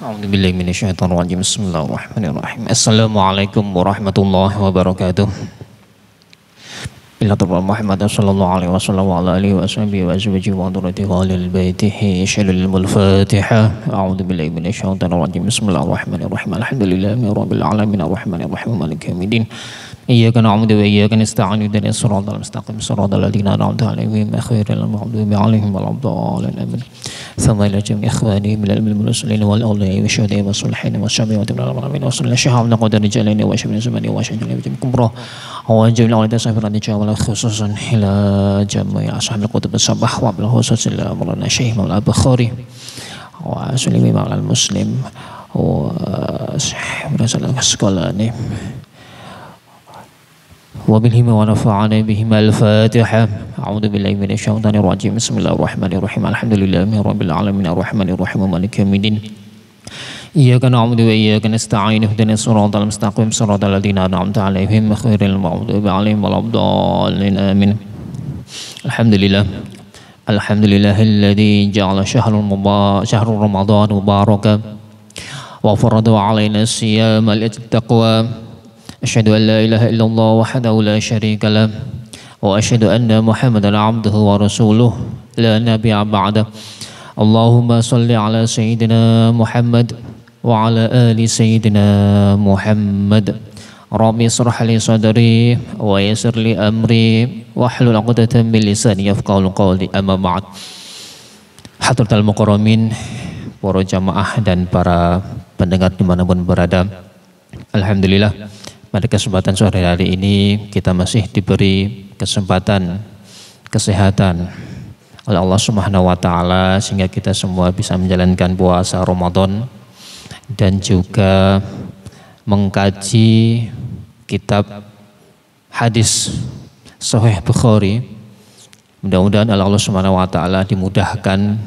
A'udzubillahi minasyaitonirrajim. Bismillahirrahmanirrahim. Assalamualaikum warahmatullahi wabarakatuh. Billahi Muhammad sallallahu alaihi wasallam wa ala alihi wa sahbihi wa azwajihi wa dhurriyyatihi wa ahli baitihi syalul Fatiha. A'udzubillahi minasyaitonirrajim. Bismillahirrahmanirrahim. Alhamdulillahirabbil alamin arrahmanir rahim maliki yaumiddin. Iyyaka na'budu wa iyyaka nasta'in ihdinas siratal mustaqim siratal ladzina an'amta 'alaihim ghairil maghdubi 'alaihim waladdallin amin. Thumma ila jami'i ikhwani minal muslimin wal awliya'i wasyuhada'i wassalihin wasyabi'in wa tabi'in alamin wa sallallahu alaihi wa sallam jalani wa syabina zamani wa syajani wa kumrah wa jami'il awliya'i tasafirani jawala khususan ila jami'i ashabil qutub sabah wa bil khusus ila maulana syekh maulana Bukhari wa sulimi maulana muslim wa sallallahu sekolahnya وبالهم ونفعنا بهما الفاتحة أعوذ بالله من الشيطان الرجيم بسم الله الرحمن الرحيم الحمد لله رب العالمين الرحمن الرحيم مالك يوم الدين إياك نعبد وإياك نستعين اهدنا الصراط المستقيم صراط الذين أنعمت عليهم غير المغضوب عليهم ولا الضالين آمين الحمد لله الذي جعل شهر رمضان مباركا وفرض علينا الصيام للتقوى أشهد أن لا إله إلا الله وحده لا شريك له وأشهد أن محمدا عبده ورسوله لا نبي بعده اللهم صل على سيدنا محمد وعلى آل سيدنا محمد ربي اشرح لي صدري ويسر لي أمري واحلل عقدة من لساني يفقهوا قولي أما بعد Hadratul Mukarramin, para jamaah dan para pendengar dimanapun berada, alhamdulillah pada kesempatan sore hari ini kita masih diberi kesempatan kesehatan oleh Allah Subhanahu wa taala sehingga kita semua bisa menjalankan puasa Ramadan dan juga mengkaji kitab hadis Sahih Bukhari. Mudah-mudahan Allah Subhanahu wa taala dimudahkan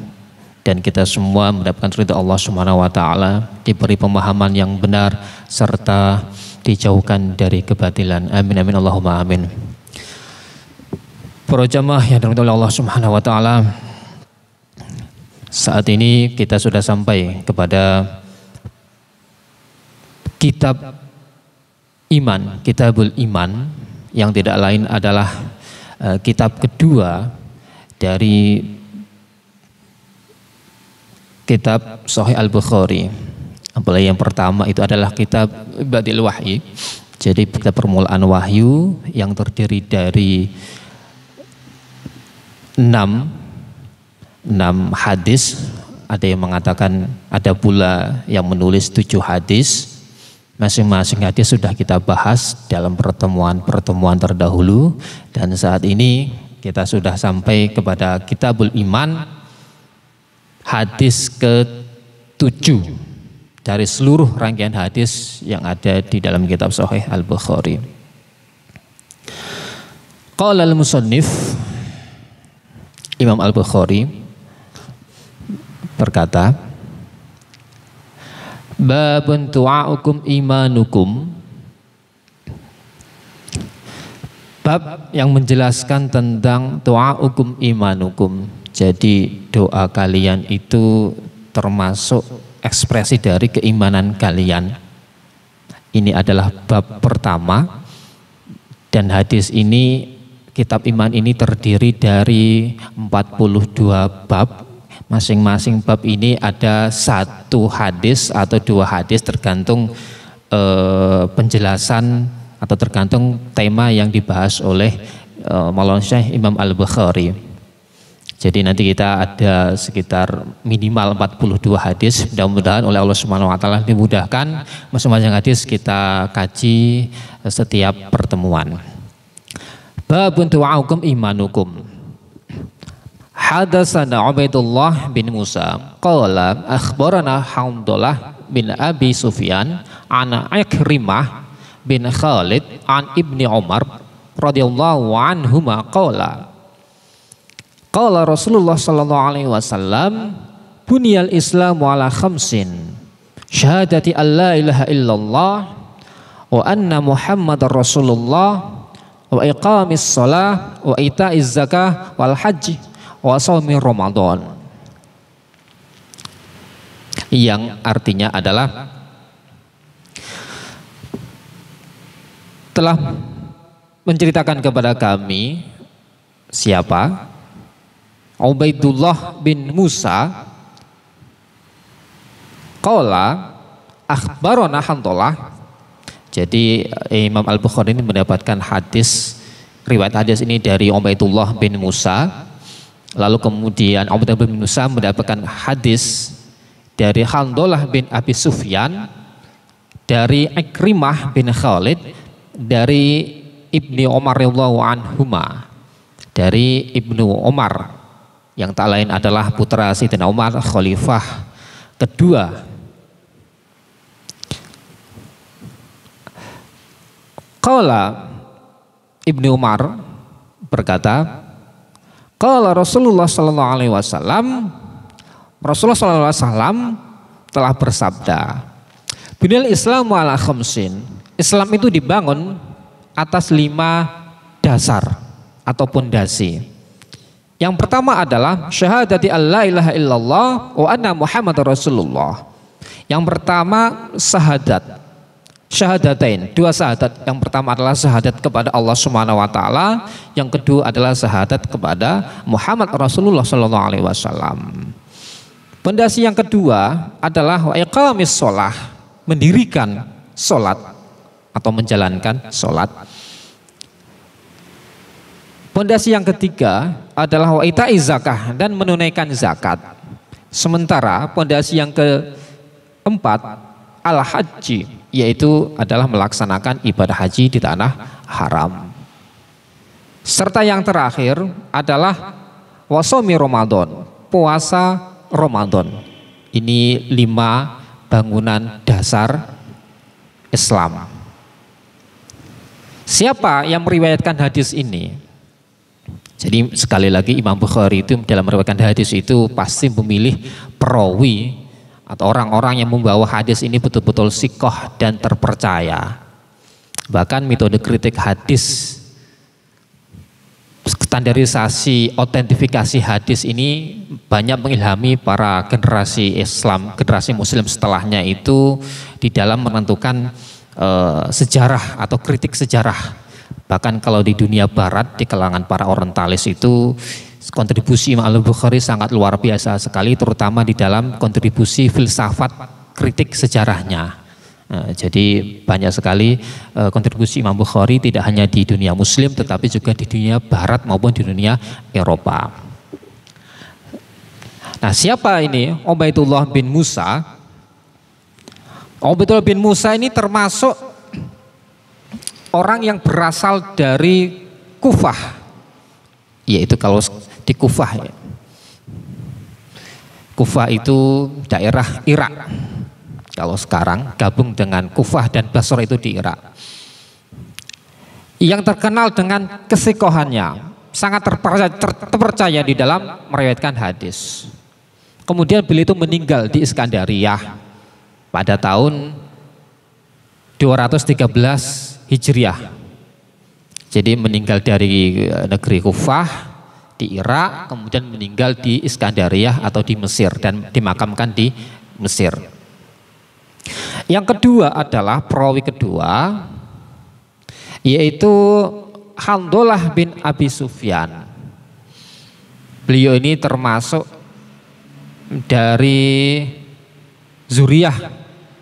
dan kita semua mendapatkan ridha Allah Subhanahu wa taala, diberi pemahaman yang benar serta dijauhkan dari kebatilan. Amin amin Allahumma amin. Para jamaah yang dirahmati oleh Allah Subhanahu wa taala, saat ini kita sudah sampai kepada kitab iman, Kitabul Iman, yang tidak lain adalah kitab kedua dari kitab Sahih Al-Bukhari. Apalagi yang pertama itu adalah kitab Badil Wahyi, jadi kitab permulaan wahyu yang terdiri dari 6 hadis. Ada yang mengatakan ada pula yang menulis 7 hadis. Masing-masing hadis sudah kita bahas dalam pertemuan terdahulu, dan saat ini kita sudah sampai kepada Kitabul Iman, hadis ke-7 dari seluruh rangkaian hadis yang ada di dalam kitab Sahih Al-Bukhari. Qala al-musannif, Imam Al-Bukhari berkata, babun tu'aukum imanukum, bab yang menjelaskan tentang tu'aukum imanukum. Jadi doa kalian itu termasuk ekspresi dari keimanan kalian. Ini adalah bab pertama, dan hadis ini, kitab iman ini terdiri dari 42 bab. Masing-masing bab ini ada 1 hadis atau 2 hadis tergantung penjelasan atau tergantung tema yang dibahas oleh Maulana Syekh Imam Al-Bukhari. Jadi nanti kita ada sekitar minimal 42 hadis. Mudah-mudahan oleh Allah Subhanahu wa taala dimudahkan masing-masing hadis kita kaji setiap pertemuan. Babun tu'aukum imanukum. Hadatsana Ubaidullah bin Musa qala akhbarana Hamdullah bin Abi Sufyan an Ikrimah bin Khalid an Ibni Umar radhiyallahu anhuma qala qala Rasulullah sallallahu alaihi wasallam buniyal Islamu ala khamsin syahadati alla ilaha illallah wa anna Muhammadar Rasulullah wa iqamis shalah wa itaiz zakah wal haji wa shaumi Ramadan. yang artinya adalah telah menceritakan kepada kami siapa? Ubaidullah bin Musa qala akhbarana Handalah. Jadi Imam Al-Bukhari ini mendapatkan riwayat hadis ini dari Ubaidullah bin Musa. Lalu kemudian Ubaidullah bin Musa mendapatkan hadis dari Handalah bin Abi Sufyan, dari Ikrimah bin Khalid, dari Ibni Umar radhiyallahu anhuma, dari Ibnu Umar yang tak lain adalah putra Sayyidina Umar, khalifah kedua. Qala Ibnu Umar berkata, qala Rasulullah sallallahu alaihi wasallam, Rasulullah sallallahu alaihi wasallam telah bersabda, Buniyal Islamu ala khamsin, Islam itu dibangun atas 5 dasar atau pondasi. Yang pertama adalah syahadati alla ilaha illallah wa anna Muhammadar Rasulullah. Yang pertama syahadatain, 2 syahadat. Yang pertama adalah syahadat kepada Allah Subhanahu wa taala, yang kedua adalah syahadat kepada Muhammad Rasulullah sallallahu alaihi wasallam. Pondasi yang kedua adalah wa iqamis shalah, mendirikan salat atau menjalankan salat. Pondasi yang ketiga adalah wa ita'iz zakah, dan menunaikan zakat. Sementara pondasi yang keempat al-haji, yaitu adalah melaksanakan ibadah haji di tanah haram. Serta yang terakhir adalah wasomi Ramadan, puasa Ramadan. Ini 5 bangunan dasar Islam. Siapa yang meriwayatkan hadis ini? Jadi sekali lagi Imam Bukhari itu dalam meriwayatkan hadis itu pasti memilih perawi atau orang-orang yang membawa hadis ini betul-betul sikoh dan terpercaya. Bahkan metode kritik hadis, standarisasi, otentifikasi hadis ini banyak mengilhami para generasi Islam, generasi Muslim setelahnya itu di dalam menentukan sejarah atau kritik sejarah. Bahkan kalau di dunia barat, di kalangan para orientalis itu kontribusi Imam Al-Bukhari sangat luar biasa sekali, terutama di dalam kontribusi filsafat kritik sejarahnya. Jadi banyak sekali kontribusi Imam Bukhari tidak hanya di dunia Muslim tetapi juga di dunia Barat maupun di dunia Eropa. Nah, siapa ini Ubaidullah bin Musa? Ubaidullah bin Musa ini termasuk orang yang berasal dari Kufah, yaitu kalau di Kufah, Kufah itu daerah Irak. Kalau sekarang gabung dengan Kufah dan Basra itu di Irak. Yang terkenal dengan kesikohannya, sangat terpercaya di dalam meriwayatkan hadis. Kemudian beliau itu meninggal di Iskandariyah pada tahun 213 Hijriah. Jadi meninggal dari negeri Kufah di Irak, kemudian meninggal di Iskandariyah atau di Mesir dan dimakamkan di Mesir. Yang kedua adalah perawi kedua, yaitu Handalah bin Abi Sufyan. Beliau ini termasuk dari zuriyah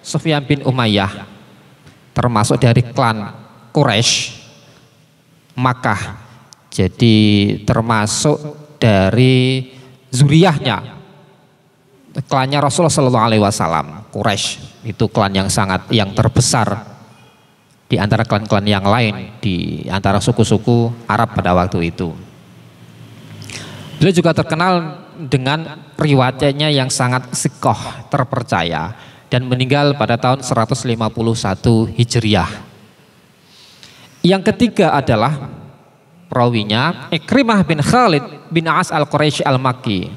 Sufyan bin Umayyah, termasuk dari klan Quraisy Makkah. Jadi termasuk dari zuriyahnya klannya Rasulullah Sallallahu Alaihi Wasallam. Quraisy itu klan yang terbesar di antara klan-klan yang lain, di antara suku-suku Arab pada waktu itu. Beliau juga terkenal dengan riwayatnya yang sangat sikoh, terpercaya, dan meninggal pada tahun 151 Hijriah. Yang ketiga adalah perawinya Ikrimah bin Khalid bin As al-Quraisy al-Makki.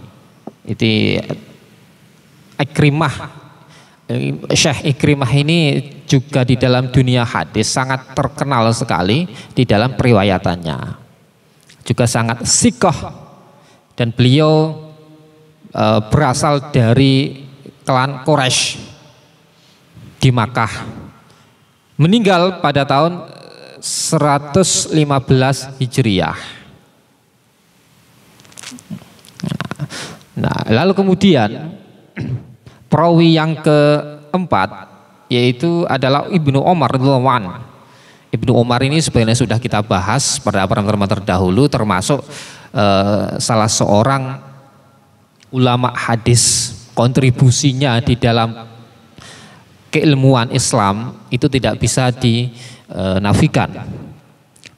Itu Ikrimah, Syekh Ikrimah ini juga di dalam dunia hadis sangat terkenal sekali di dalam periwayatannya. Juga sangat sikoh, dan beliau berasal dari klan Quraisy di Makkah. Meninggal pada tahun 115 Hijriah. Nah, lalu kemudian perawi yang keempat yaitu adalah Ibnu Umar radhiyallahu anhu. Ibnu Umar ini sebenarnya sudah kita bahas pada pertemuan terdahulu, termasuk salah seorang ulama hadis. Kontribusinya di dalam keilmuan Islam itu tidak bisa dinafikan.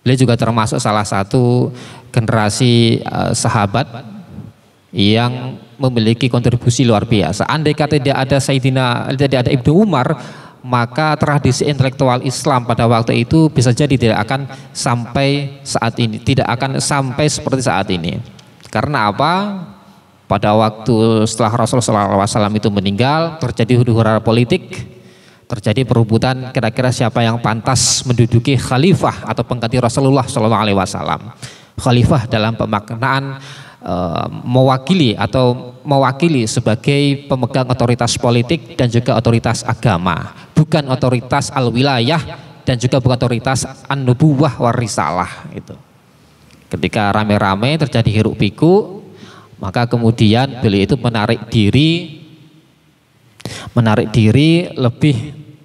Beliau juga termasuk salah satu generasi sahabat yang memiliki kontribusi luar biasa. Andai kata tidak ada Ibnu Umar, maka tradisi intelektual Islam pada waktu itu bisa jadi tidak akan sampai saat ini, tidak akan sampai seperti saat ini. Karena apa? Pada waktu setelah Rasulullah SAW itu meninggal, terjadi huru-hara politik, terjadi perebutan kira-kira siapa yang pantas menduduki khalifah atau pengganti Rasulullah SAW. Khalifah dalam pemaknaan mewakili sebagai pemegang otoritas politik dan juga otoritas agama, bukan otoritas al-wilayah dan juga bukan otoritas an-nubuwah war risalah. Itu ketika rame-rame terjadi hiruk pikuk, maka kemudian beliau itu menarik diri lebih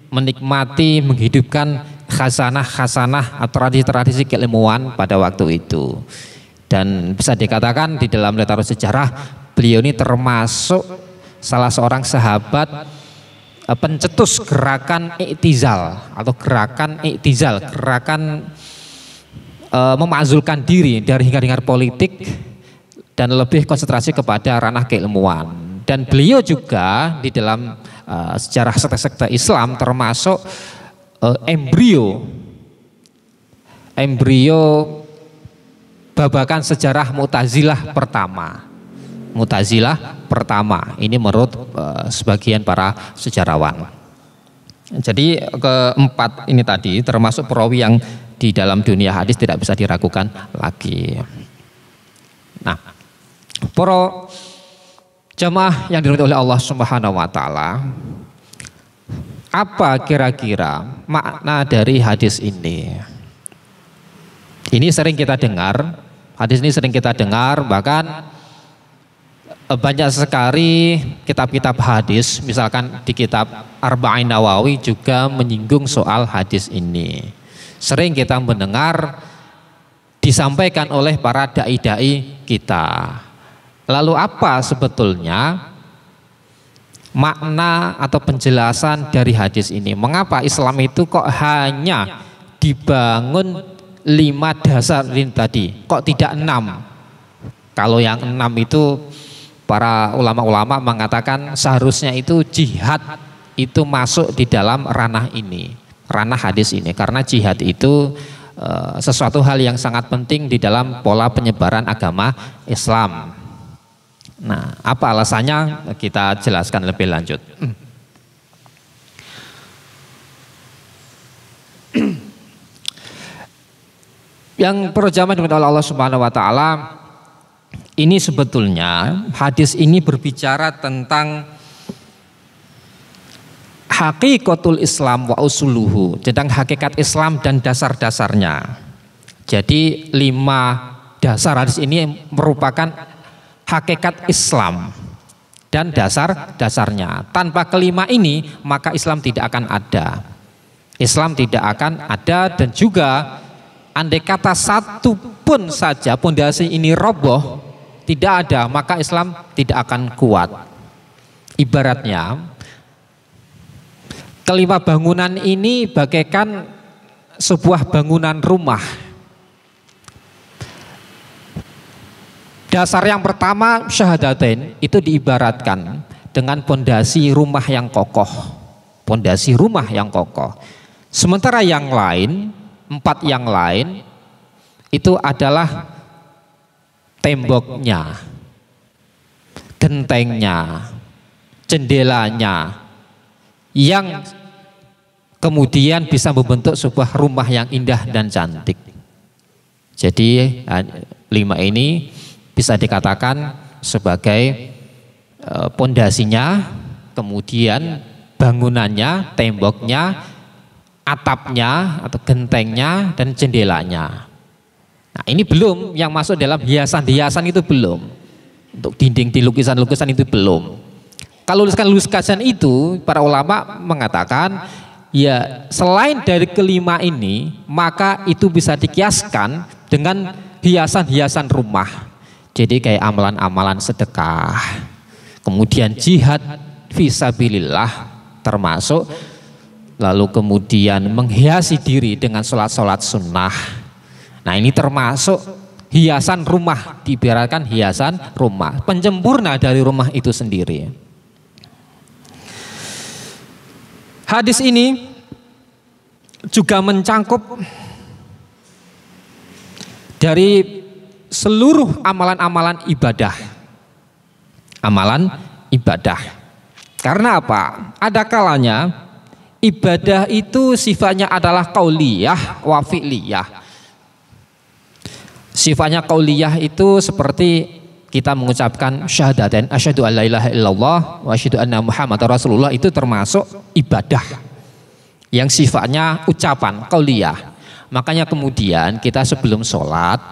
menikmati, menghidupkan khasanah atau tradisi keilmuan pada waktu itu. Dan bisa dikatakan di dalam literatur sejarah beliau ini termasuk salah seorang sahabat pencetus gerakan iktizal gerakan memakzulkan diri dari hingar-hingar politik dan lebih konsentrasi kepada ranah keilmuan. Dan beliau juga di dalam sejarah sekte-sekte Islam termasuk embrio babakan sejarah Mu'tazilah pertama. Ini menurut sebagian para sejarawan. Jadi keempat ini tadi termasuk perawi yang di dalam dunia hadis tidak bisa diragukan lagi. Nah, para jamaah yang dirahmati oleh Allah Subhanahu wa taala, apa kira-kira makna dari hadis ini? Ini sering kita dengar, hadis ini sering kita dengar, bahkan banyak sekali kitab-kitab hadis, misalkan di kitab Arba'in Nawawi juga menyinggung soal hadis ini. Sering kita mendengar disampaikan oleh para dai-dai kita. Lalu apa sebetulnya makna atau penjelasan dari hadis ini? Mengapa Islam itu kok hanya dibangun 5 dasar ini tadi? Kok tidak 6? Kalau yang 6 itu para ulama-ulama mengatakan seharusnya itu jihad itu masuk di dalam ranah ini, ranah hadis ini. Karena jihad itu sesuatu hal yang sangat penting di dalam pola penyebaran agama Islam. Nah, apa alasannya kita jelaskan lebih lanjut. Yang perlu jamaah oleh Allah Subhanahu wa taala, ini sebetulnya hadis ini berbicara tentang hakikatul Islam wa usuluhu, tentang hakikat Islam dan dasar-dasarnya. Jadi 5 dasar hadis ini merupakan hakikat Islam dan dasar-dasarnya. Tanpa kelima ini maka Islam tidak akan ada. Islam tidak akan ada, dan juga andai kata satu pun saja pondasi ini roboh, tidak ada, maka Islam tidak akan kuat. Ibaratnya kelima bangunan ini bagaikan sebuah bangunan rumah. Dasar yang pertama syahadatain itu diibaratkan dengan pondasi rumah yang kokoh, pondasi rumah yang kokoh. Sementara yang lain, 4 yang lain itu adalah temboknya, gentengnya, jendelanya, yang kemudian bisa membentuk sebuah rumah yang indah dan cantik. Jadi 5 ini bisa dikatakan sebagai pondasinya, kemudian bangunannya, temboknya, atapnya atau gentengnya dan jendelanya. Nah, ini belum yang masuk dalam hiasan-hiasan, itu belum. Untuk dinding di lukisan-lukisan itu belum. Kalau lukisan itu, para ulama mengatakan ya selain dari kelima ini, maka itu bisa dikiaskan dengan hiasan-hiasan rumah. Jadi kayak amalan-amalan sedekah, kemudian jihad fisabilillah termasuk, lalu kemudian menghiasi diri dengan sholat-sholat sunnah. Nah, ini termasuk hiasan rumah, diibaratkan hiasan rumah, penyempurna dari rumah itu sendiri. Hadis ini juga mencangkup dari seluruh amalan-amalan ibadah. Amalan ibadah. Karena apa? Ada kalanya ibadah itu sifatnya adalah qauliyah wa fi'liyah. Sifatnya qauliyah itu seperti kita mengucapkan syahadatain, asyhadu an la ilaha illallah wa asyhadu anna muhammadar rasulullah, itu termasuk ibadah yang sifatnya ucapan qauliyah. Makanya kemudian kita sebelum sholat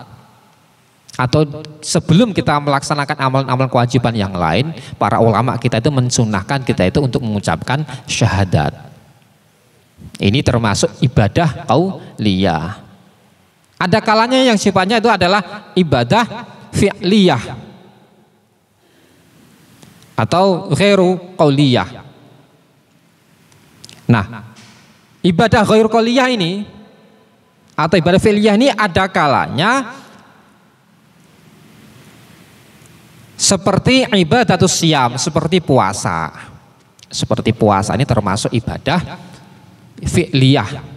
atau sebelum kita melaksanakan amalan-amalan kewajiban yang lain, para ulama kita itu mensunnahkan kita itu untuk mengucapkan syahadat. Ini termasuk ibadah qauliyah. Ada kalanya yang sifatnya itu adalah ibadah fi'liyah atau ghairu qauliyah. Nah, ibadah ghairu qauliyah ini atau ibadah fi'liyah ini ada kalanya seperti ibadatus siyam, seperti puasa. Seperti puasa ini termasuk ibadah fi'liyah.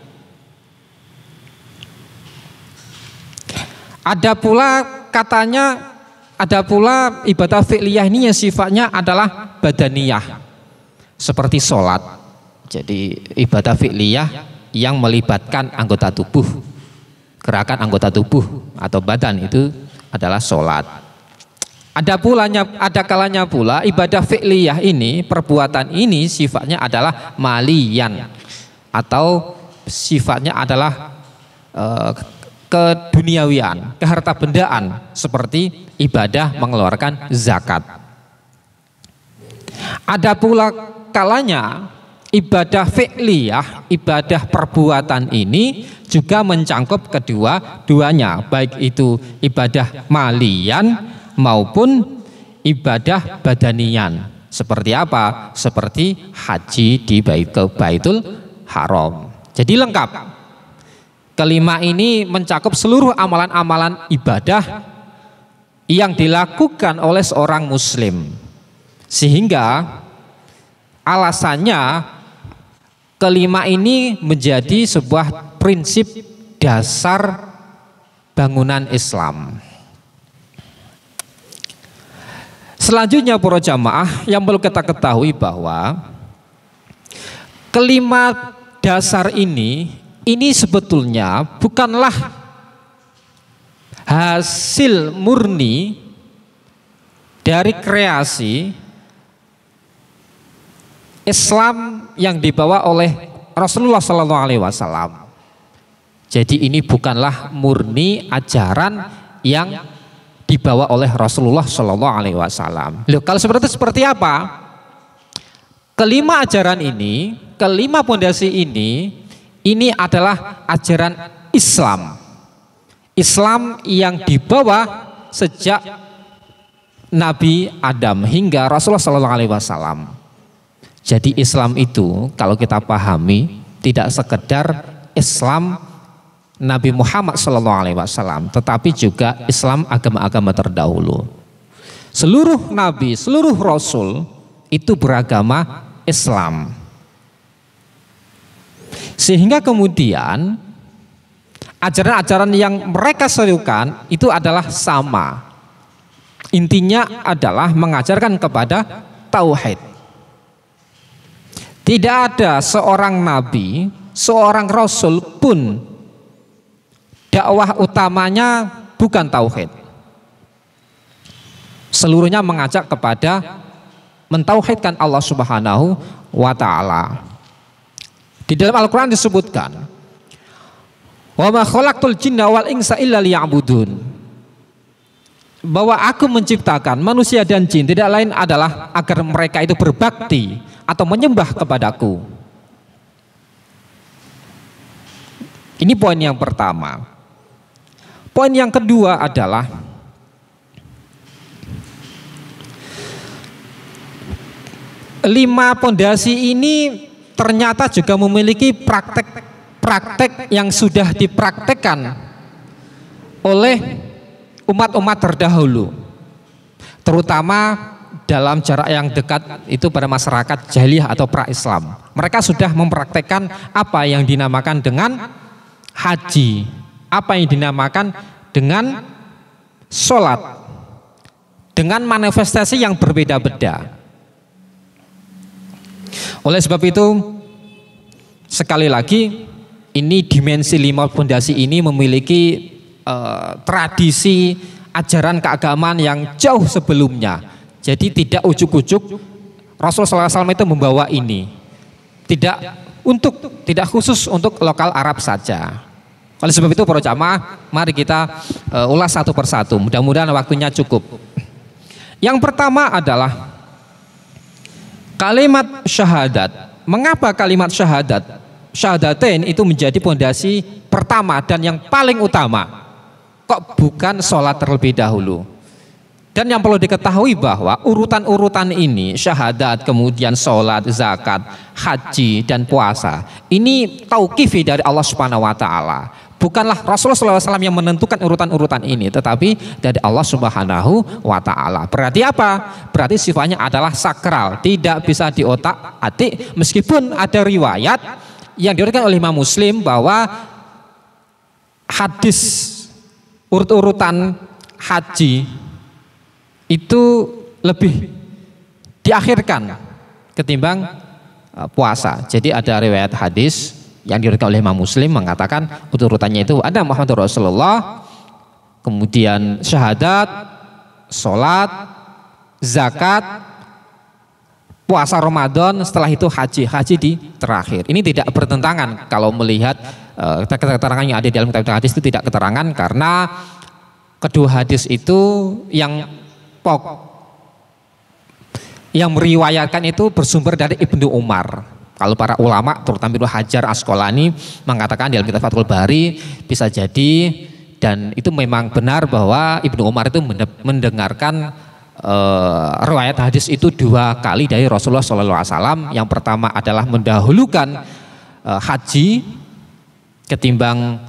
Ada pula katanya, ada pula ibadah fi'liyah ini yang sifatnya adalah badaniyah, seperti sholat. Jadi ibadah fi'liyah yang melibatkan anggota tubuh, gerakan anggota tubuh atau badan, itu adalah sholat. Ada kalanya pula ibadah fi'liyah ini, perbuatan ini sifatnya adalah maliyan atau sifatnya adalah keduniawian, kehartabendaan, seperti ibadah mengeluarkan zakat. Ada pula kalanya ibadah fi'liyah, ibadah perbuatan ini juga mencangkup kedua-duanya, baik itu ibadah malian maupun ibadah badanian. Seperti apa? Seperti haji di Baitul Haram. Jadi lengkap. Kelima ini mencakup seluruh amalan-amalan ibadah yang dilakukan oleh seorang muslim. Sehingga alasannya kelima ini menjadi sebuah prinsip dasar bangunan Islam. Selanjutnya para jamaah yang perlu kita ketahui bahwa kelima dasar ini sebetulnya bukanlah hasil murni dari kreasi Islam yang dibawa oleh Rasulullah SAW. Jadi ini bukanlah murni ajaran yang dibawa oleh Rasulullah SAW. Loh, kalau seperti itu seperti apa? Kelima ajaran ini, kelima pondasi ini adalah ajaran Islam. Islam yang dibawa sejak Nabi Adam hingga Rasulullah SAW. Jadi Islam itu kalau kita pahami tidak sekedar Islam Nabi Muhammad SAW, tetapi juga Islam agama-agama terdahulu. Seluruh Nabi, seluruh Rasul itu beragama Islam. Sehingga kemudian ajaran-ajaran yang mereka serukan itu adalah sama. Intinya adalah mengajarkan kepada tauhid. Tidak ada seorang nabi, seorang rasul pun dakwah utamanya bukan tauhid. Seluruhnya mengajak kepada mentauhidkan Allah Subhanahu wa taala. Di dalam Al-Qur'an disebutkan, "Wa ma khalaqtul jinna wal insa illa liya'budun." Bahwa aku menciptakan manusia dan jin tidak lain adalah agar mereka itu berbakti atau menyembah kepadaku. Ini poin yang pertama. Poin yang kedua adalah lima pondasi ini ternyata juga memiliki praktek yang sudah dipraktekkan oleh umat-umat terdahulu, terutama dalam jarak yang dekat itu pada masyarakat jahiliyah atau pra-Islam. Mereka sudah mempraktekkan apa yang dinamakan dengan haji, apa yang dinamakan dengan sholat, dengan manifestasi yang berbeda-beda. Oleh sebab itu, sekali lagi, ini dimensi lima pondasi ini memiliki tradisi ajaran keagamaan yang jauh sebelumnya. Jadi tidak ujuk-ujuk Rasulullah SAW itu membawa ini, tidak khusus untuk lokal Arab saja. Oleh sebab itu para jamaah, mari kita ulas satu persatu. Mudah-mudahan waktunya cukup. Yang pertama adalah kalimat syahadat. Mengapa kalimat syahadat? Syahadatain itu menjadi pondasi pertama dan yang paling utama. Kok bukan sholat terlebih dahulu? Dan yang perlu diketahui bahwa urutan-urutan ini, syahadat, kemudian sholat, zakat, haji, dan puasa, ini tauqifi dari Allah Subhanahu wa taala. Bukanlah Rasulullah SAW yang menentukan urutan-urutan ini, tetapi dari Allah Subhanahu wa taala. Berarti apa? Berarti sifatnya adalah sakral, tidak bisa diotak-atik. Meskipun ada riwayat yang diriwayatkan oleh Imam Muslim bahwa hadis urut-urutan haji itu lebih diakhirkan ketimbang puasa. Jadi ada riwayat hadis yang diriwayatkan oleh Imam Muslim mengatakan urutannya itu ada Muhammadur Rasulullah, kemudian syahadat, sholat, zakat, puasa Ramadan, setelah itu haji di terakhir. Ini tidak bertentangan kalau melihat keterangan yang ada di dalam kitab hadis, itu tidak keterangan karena kedua hadis itu yang meriwayatkan itu bersumber dari Ibnu Umar. Kalau para ulama terutama Ibnu Hajar Asqalani mengatakan dalam kitab Fathul Bari bisa jadi, dan itu memang benar bahwa Ibnu Umar itu mendengarkan riwayat hadis itu dua kali dari Rasulullah SAW. Yang pertama adalah mendahulukan haji ketimbang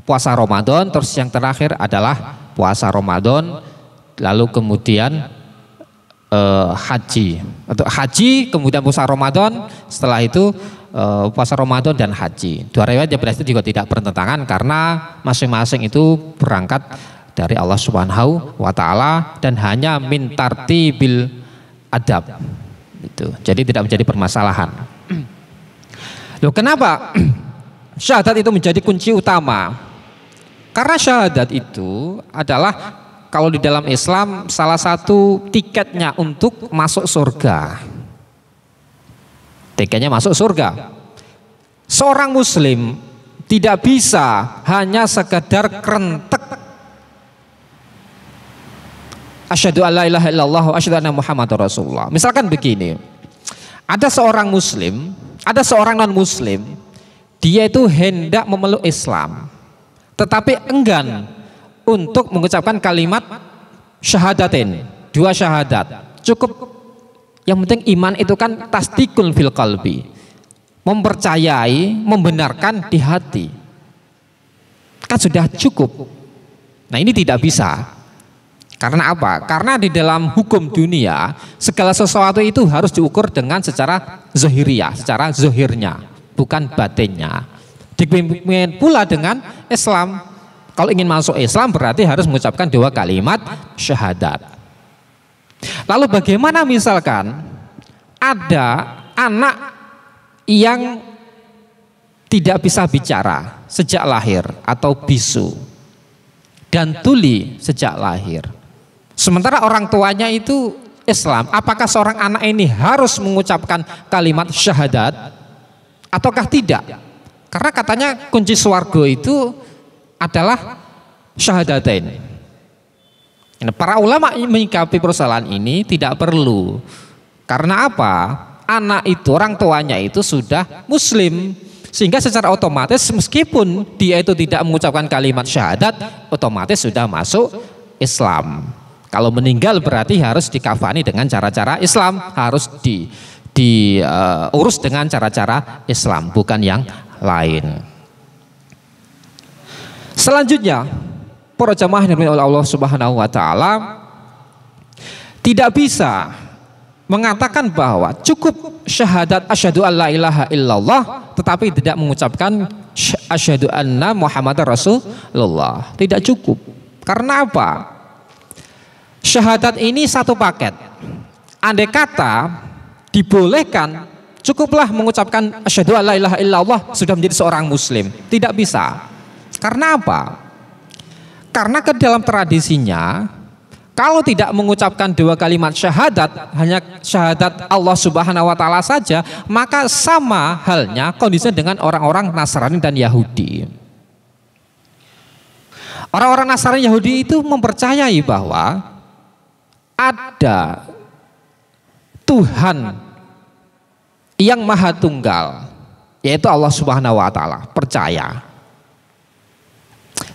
puasa Ramadan, terus yang terakhir adalah puasa Ramadan lalu kemudian haji, atau haji kemudian puasa Ramadan, setelah itu puasa Ramadan dan haji. Dua riwayat yang berarti juga tidak bertentangan karena masing-masing itu berangkat dari Allah Subhanahu wa taala dan hanya min tartibil adab. Itu. Jadi tidak menjadi permasalahan. Loh, kenapa syahadat itu menjadi kunci utama? Karena syahadat itu adalah kalau di dalam Islam salah satu tiketnya untuk masuk surga. Tiketnya masuk surga. Seorang muslim tidak bisa hanya sekedar kerentek asyhadu alla ilaha illallah wa asyhadu anna muhammadar rasulullah. Misalkan begini, ada seorang muslim, ada seorang non muslim, dia itu hendak memeluk Islam tetapi enggan untuk mengucapkan kalimat syahadatain, dua syahadat. Cukup, yang penting iman itu kan tasdikul fil qalbi, mempercayai, membenarkan di hati, kan sudah cukup. Nah ini tidak bisa. Karena apa? Karena di dalam hukum dunia segala sesuatu itu harus diukur dengan secara zahiriyah, secara zahirnya, bukan batinnya. Dipimpin pula dengan Islam. Kalau ingin masuk Islam berarti harus mengucapkan dua kalimat syahadat. Lalu bagaimana misalkan ada anak yang tidak bisa bicara sejak lahir atau bisu dan tuli sejak lahir, sementara orang tuanya itu Islam, apakah seorang anak ini harus mengucapkan kalimat syahadat ataukah tidak? Karena katanya kunci swarga itu adalah syahadatain. Para ulama menyikapi persoalan ini tidak perlu. Karena apa? Anak itu, orang tuanya itu sudah muslim, sehingga secara otomatis meskipun dia itu tidak mengucapkan kalimat syahadat, otomatis sudah masuk Islam. Kalau meninggal berarti harus dikafani dengan cara-cara Islam, harus diurus dengan cara-cara Islam, bukan yang lain. Selanjutnya, para jamaah yang dimuliakan oleh Allah Subhanahu wa taala, tidak bisa mengatakan bahwa cukup syahadat asyhadu alla ilaha illallah tetapi tidak mengucapkan asyhadu anna Muhammadar Rasulullah. Tidak cukup. Karena apa? Syahadat ini satu paket. Andai kata dibolehkan, cukuplah mengucapkan asyhadu alla ilaha illallah sudah menjadi seorang muslim. Tidak bisa. Karena apa? Karena ke dalam tradisinya, kalau tidak mengucapkan dua kalimat syahadat, hanya syahadat Allah Subhanahu wa taala saja, maka sama halnya kondisinya dengan orang-orang Nasrani dan Yahudi. Orang-orang Nasrani Yahudi itu mempercayai bahwa ada Tuhan yang maha tunggal, yaitu Allah Subhanahu wa taala, percaya.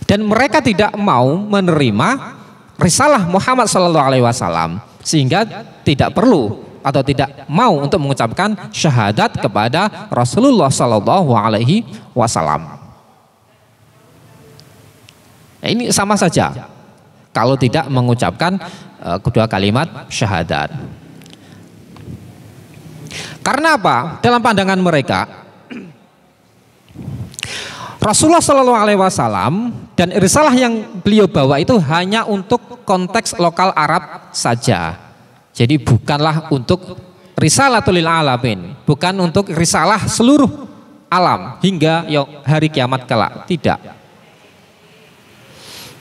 Dan mereka tidak mau menerima risalah Muhammad sallallahu alaihi wasallam, sehingga tidak perlu atau tidak mau untuk mengucapkan syahadat kepada Rasulullah sallallahu alaihi wasallam. Ini sama saja kalau tidak mengucapkan kedua kalimat syahadat. Karena apa? Dalam pandangan mereka, Rasulullah Shallallahu Alaihi Wasallam dan risalah yang beliau bawa itu hanya untuk konteks lokal Arab saja. Jadi bukanlah untuk risalatul lil alamin, bukan untuk risalah seluruh alam hingga hari kiamat kelak. Tidak.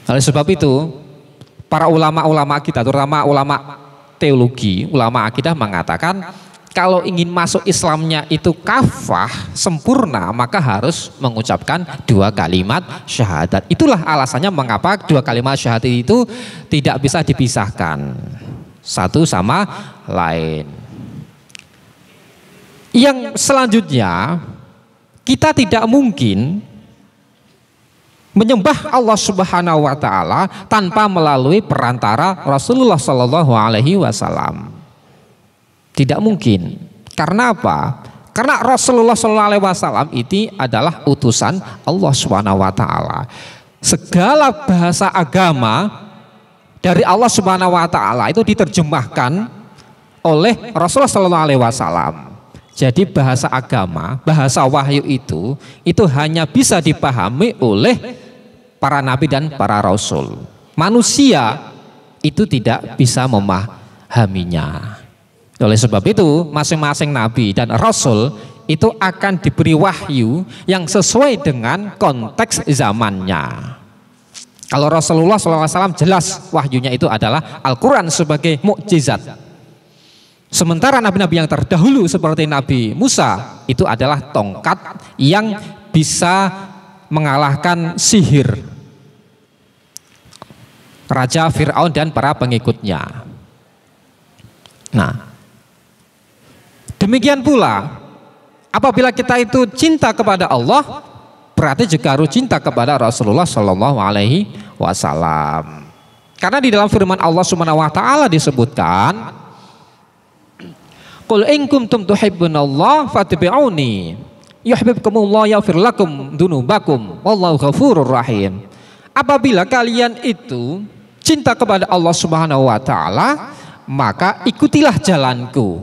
Oleh sebab itu, para ulama-ulama kita, terutama ulama teologi, ulama akidah mengatakan, kalau ingin masuk Islamnya itu kafah, sempurna, maka harus mengucapkan dua kalimat syahadat. Itulah alasannya mengapa dua kalimat syahadat itu tidak bisa dipisahkan satu sama lain. Yang selanjutnya, kita tidak mungkin menyembah Allah Subhanahu wa taala tanpa melalui perantara Rasulullah Shallallahu alaihi wasallam. Tidak mungkin. Karena apa? Karena Rasulullah SAW itu adalah utusan Allah Subhanahu wa taala. Segala bahasa agama dari Allah Subhanahu wa taala itu diterjemahkan oleh Rasulullah SAW. Jadi bahasa agama, bahasa wahyu itu hanya bisa dipahami oleh para nabi dan para rasul. Manusia itu tidak bisa memahaminya. Oleh sebab itu, masing-masing nabi dan rasul itu akan diberi wahyu yang sesuai dengan konteks zamannya. Kalau Rasulullah SAW jelas wahyunya itu adalah Al-Quran sebagai mukjizat. Sementara nabi-nabi yang terdahulu seperti Nabi Musa itu adalah tongkat yang bisa mengalahkan sihir Raja Fir'aun dan para pengikutnya. Nah, demikian pula, apabila kita itu cinta kepada Allah, berarti juga harus cinta kepada Rasulullah Shallallahu Alaihi Wasallam. Karena di dalam firman Allah Subhanahu Wa Taala disebutkan, "Qul in kuntum tuhibbunallah fattabi'uni, yuhibbukumullah yaghfir lakum dzunubakum, wallahu ghafurur rahim." Apabila kalian itu cinta kepada Allah Subhanahu Wa Taala, maka ikutilah jalanku.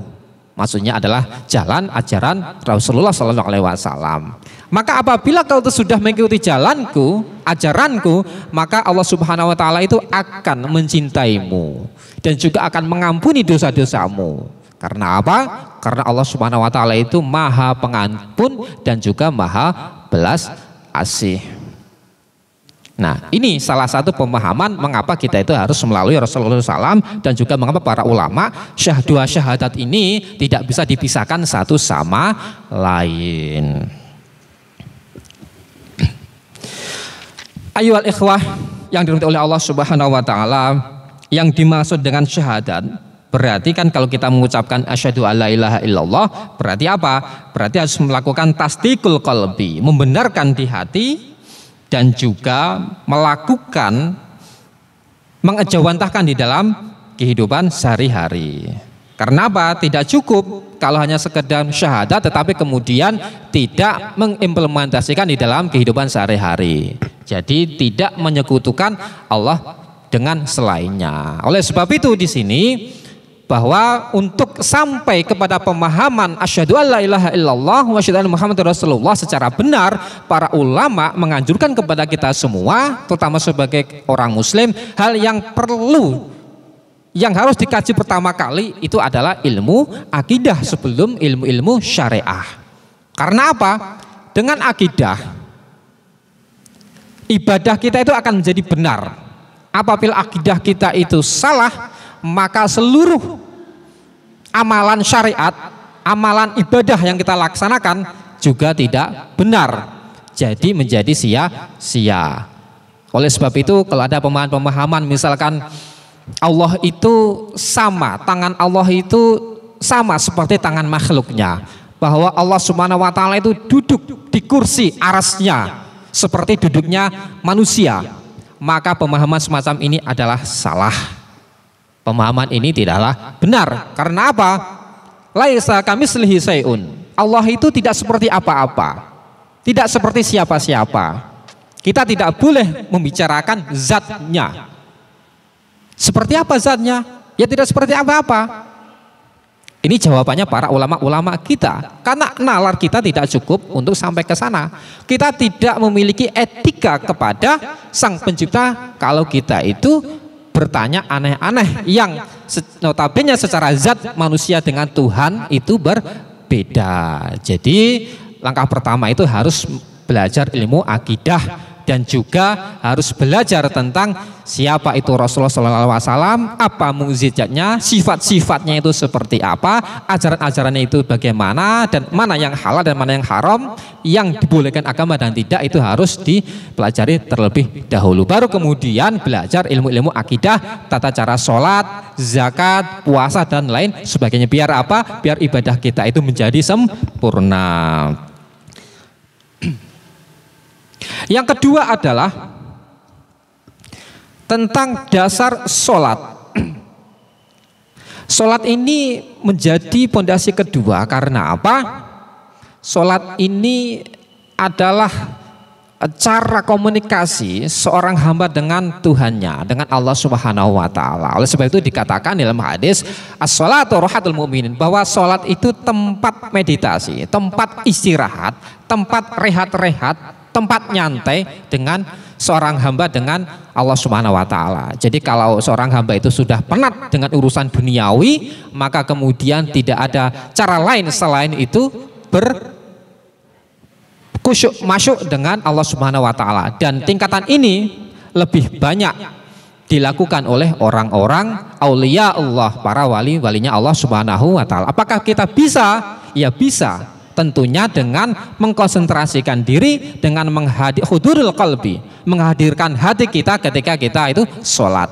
Maksudnya adalah jalan ajaran Rasulullah Sallallahu Alaihi Wasallam. Maka apabila kau sudah mengikuti jalanku, ajaranku, maka Allah Subhanahu Wa Taala itu akan mencintaimu dan juga akan mengampuni dosa-dosamu. Karena apa? Karena Allah Subhanahu Wa Taala itu Maha Pengampun dan juga Maha Belas Asih. Nah, ini salah satu pemahaman mengapa kita itu harus melalui Rasulullah SAW, dan juga mengapa para ulama dua syahadat ini tidak bisa dipisahkan satu sama lain. Ayyuhal ikhwah yang dirahmati oleh Allah Subhanahu wa taala, yang dimaksud dengan syahadat berarti kan kalau kita mengucapkan asyhadu alla ilaha illallah, berarti apa? Berarti harus melakukan tasdikul qalbi, membenarkan di hati, dan juga melakukan, mengejawantahkan di dalam kehidupan sehari-hari. Karena apa? Tidak cukup kalau hanya sekedar syahadat tetapi kemudian tidak mengimplementasikan di dalam kehidupan sehari-hari. Jadi tidak menyekutukan Allah dengan selainnya. Oleh sebab itu di sini bahwa untuk sampai kepada pemahaman asyhadu alla ilaha illallah wa asyhadu anna muhammadar rasulullah secara benar, para ulama menganjurkan kepada kita semua, terutama sebagai orang muslim, hal yang perlu, yang harus dikaji pertama kali itu adalah ilmu akidah sebelum ilmu-ilmu syariah. Karena apa? Dengan akidah, ibadah kita itu akan menjadi benar. Apabila akidah kita itu salah, maka seluruh amalan syariat, amalan ibadah yang kita laksanakan juga tidak benar, jadi menjadi sia-sia. Oleh sebab itu kalau ada pemahaman misalkan Allah itu sama, tangan Allah itu sama seperti tangan makhluknya, bahwa Allah Subhanahu wa taala itu duduk di kursi arasnya seperti duduknya manusia, maka pemahaman semacam ini adalah salah. Pemahaman ini tidaklah benar. Karena apa? Laisa kamitslihi syai'un. Allah itu tidak seperti apa-apa, tidak seperti siapa-siapa. Kita tidak boleh membicarakan zatnya. Seperti apa zatnya? Ya tidak seperti apa-apa. Ini jawabannya para ulama-ulama kita. Karena nalar kita tidak cukup untuk sampai ke sana. Kita tidak memiliki etika kepada Sang Pencipta kalau kita itu bertanya aneh-aneh yang notabene secara zat manusia dengan Tuhan itu berbeda. Jadi langkah pertama itu harus belajar ilmu akidah, dan juga harus belajar tentang siapa itu Rasulullah SAW, apa mukjizatnya, sifat-sifatnya itu seperti apa, ajaran-ajarannya itu bagaimana, dan mana yang halal dan mana yang haram, yang dibolehkan agama dan tidak, itu harus dipelajari terlebih dahulu. Baru kemudian belajar ilmu-ilmu akidah, tata cara sholat, zakat, puasa dan lain sebagainya. Biar apa? Biar ibadah kita itu menjadi sempurna. Yang kedua adalah tentang dasar sholat. Sholat ini menjadi pondasi kedua. Karena apa? Sholat ini adalah cara komunikasi seorang hamba dengan Tuhannya, dengan Allah Subhanahu wa taala. Oleh sebab itu dikatakan dalam hadis as-sholatu rohatul mu'minin, bahwa sholat itu tempat meditasi, tempat istirahat, tempat rehat-rehat, tempat nyantai dengan seorang hamba dengan Allah Subhanahu wa taala. Jadi kalau seorang hamba itu sudah penat dengan urusan duniawi, maka kemudian tidak ada cara lain selain itu berkusyuk masyuk dengan Allah Subhanahu wa taala. Dan tingkatan ini lebih banyak dilakukan oleh orang-orang aulia Allah, para wali-walinya Allah Subhanahu wa taala. Apakah kita bisa? Ya bisa. Tentunya dengan mengkonsentrasikan diri, dengan hudurul qalbi, menghadirkan hati kita ketika kita itu sholat.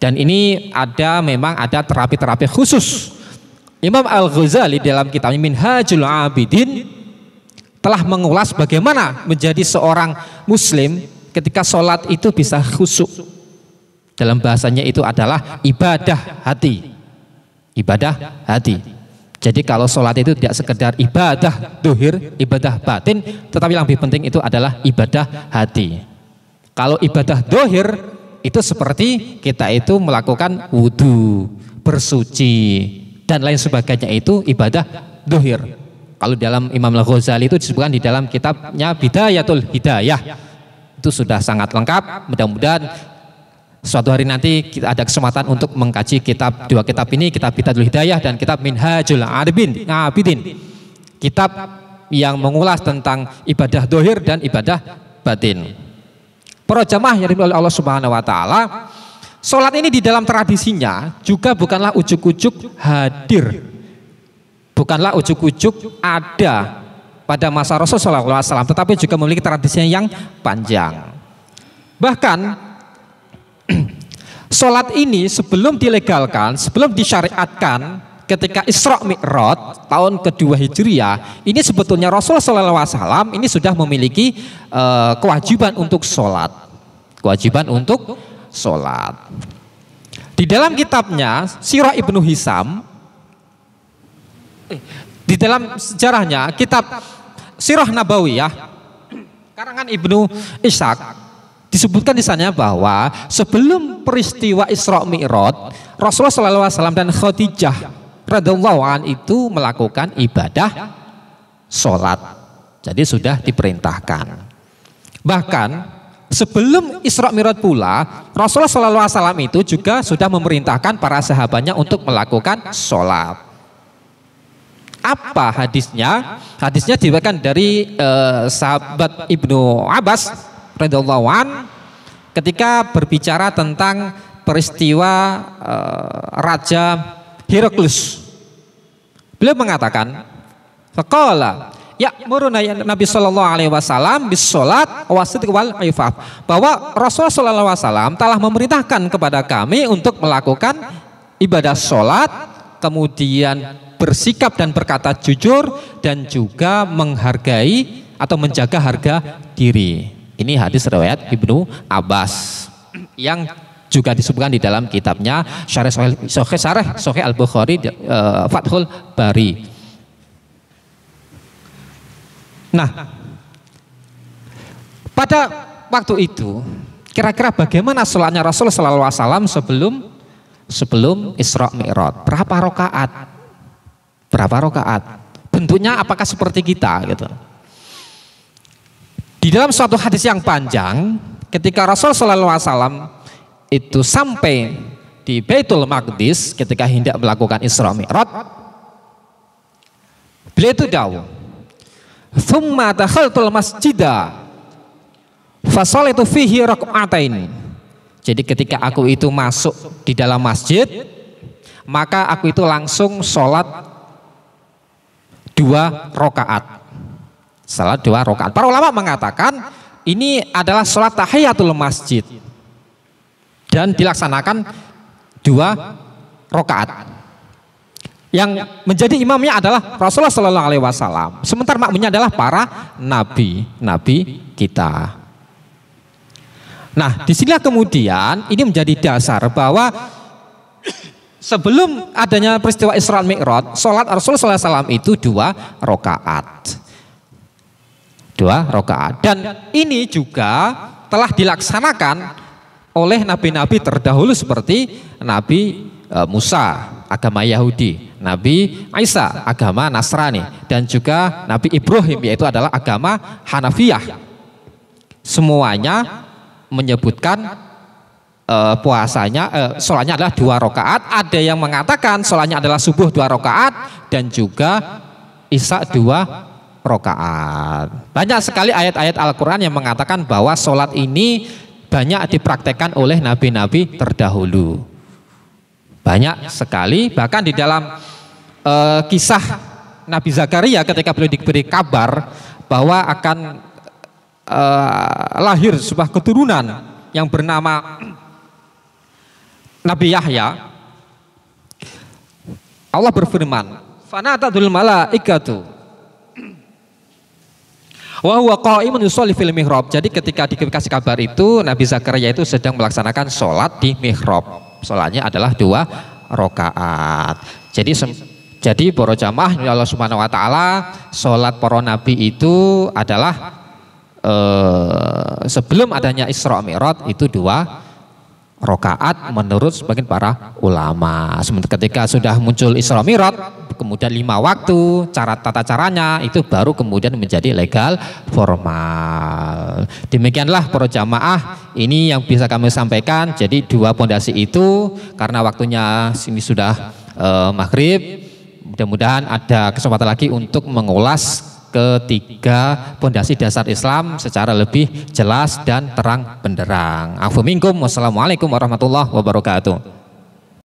Dan ini memang ada terapi-terapi khusus. Imam Al-Ghazali dalam kitabnya Minhajul Abidin telah mengulas bagaimana menjadi seorang muslim ketika sholat itu bisa khusyuk. Dalam bahasanya itu adalah ibadah hati. Ibadah hati. Jadi kalau sholat itu tidak sekedar ibadah dohir, ibadah batin, tetapi yang lebih penting itu adalah ibadah hati. Kalau ibadah dohir itu seperti kita itu melakukan wudhu, bersuci, dan lain sebagainya, itu ibadah dohir. Kalau dalam Imam Al-Ghazali itu disebutkan di dalam kitabnya Bidayatul Hidayah, itu sudah sangat lengkap. Mudah-mudahan suatu hari nanti kita ada kesempatan untuk mengkaji dua kitab ini, kitab Bidayatul Hidayah dan kitab Minhajul Abidin, kitab yang mengulas tentang ibadah dohir dan ibadah batin. Para jamaah yang dimiliki oleh Allah Subhanahu wa taala, salat ini di dalam tradisinya juga bukanlah ujuk-ujuk hadir. Bukanlah ujuk-ujuk ada pada masa Rasulullah SAW, tetapi juga memiliki tradisi yang panjang. Bahkan salat ini sebelum dilegalkan, sebelum disyariatkan ketika Isra Mi'raj tahun kedua Hijriah, ini sebetulnya Rasulullah SAW ini sudah memiliki kewajiban untuk salat. Kewajiban untuk salat. Di dalam kitabnya Sirah Ibnu Hisam, di dalam sejarahnya kitab Sirah Nabawiyah karangan Ibnu Ishaq, disebutkan di sana bahwa sebelum peristiwa Isra Mi'raj, Rasulullah SAW dan Khadijah radhiyallahu an itu melakukan ibadah sholat. Jadi sudah diperintahkan. Bahkan sebelum Isra Mi'raj pula, Rasulullah SAW itu juga sudah memerintahkan para sahabatnya untuk melakukan sholat. Apa hadisnya? Hadisnya diriwayatkan dari sahabat Ibnu Abbas radhiyallahu an ketika berbicara tentang peristiwa Raja Heraklius. Beliau mengatakan, faqala ya'muruna Nabi sallallahu alaihi wasallam bis salat wasidq wal ifaf, bahwa Rasulullah sallallahu alaihi wasallam telah memerintahkan kepada kami untuk melakukan ibadah salat, kemudian bersikap dan berkata jujur, dan juga menghargai atau menjaga harga diri. Ini hadis riwayat Ibnu Abbas yang juga disebutkan di dalam kitabnya Syarah Sahih Al-Bukhari, Fathul Bari. Nah, pada waktu itu kira-kira bagaimana salatnya Rasulullah SAW sebelum Isra Mi'raj? Berapa rakaat? Berapa rakaat? Bentuknya apakah seperti kita gitu? Di dalam suatu hadis yang panjang, ketika Rasulullah SAW itu sampai di Baitul Maqdis ketika hendak melakukan Isra Mi'raj, beliau itu dawuh, "Tsumma dakhaltul masjida fasallaitu fihi rak'atain." Jadi ketika aku itu masuk di dalam masjid, maka aku itu langsung sholat 2 rakaat. Salat 2 rakaat. Para ulama mengatakan ini adalah sholat tahiyatul masjid dan dilaksanakan 2 rakaat. Yang menjadi imamnya adalah Rasulullah Sallallahu Alaihi Wasallam. Sementara makmumnya adalah para nabi kita. Nah, disinilah kemudian ini menjadi dasar bahwa sebelum adanya peristiwa Isra Mi'raj, sholat Rasulullah SAW itu 2 rakaat. 2 rakaat. Dan ini juga telah dilaksanakan oleh nabi-nabi terdahulu seperti Nabi Musa, agama Yahudi, Nabi Isa, agama Nasrani, dan juga Nabi Ibrahim, yaitu adalah agama Hanafiyah. Semuanya menyebutkan puasanya, sholatnya adalah 2 rakaat. Ada yang mengatakan sholatnya adalah subuh 2 rakaat dan juga isya 2 rakaat. Banyak sekali ayat-ayat Al-Quran yang mengatakan bahwa sholat ini banyak dipraktekkan oleh nabi-nabi terdahulu. Banyak sekali, bahkan di dalam kisah Nabi Zakaria ketika beliau diberi kabar bahwa akan lahir sebuah keturunan yang bernama Nabi Yahya, Allah berfirman, "Fanatadul malaikatu wa huwa qa'imun yusolli fil mihrab." Jadi ketika dikasih kabar itu, Nabi Zakaria itu sedang melaksanakan sholat di mihrab. Sholatnya adalah 2 rakaat. Jadi para jamaah Allah Subhanahu wa taala, sholat para nabi itu adalah sebelum adanya Isra Mi'raj itu 2 rakaat menurut sebagian para ulama. Sementara ketika sudah muncul Isra Mi'raj, kemudian 5 waktu, tata caranya itu baru kemudian menjadi legal formal. Demikianlah para jamaah, ini yang bisa kami sampaikan. Jadi 2 pondasi itu, karena waktunya sini sudah maghrib, mudah-mudahan ada kesempatan lagi untuk mengulas ketiga pondasi dasar Islam secara lebih jelas dan terang benderang. Afu minkum, wassalamualaikum warahmatullahi wabarakatuh.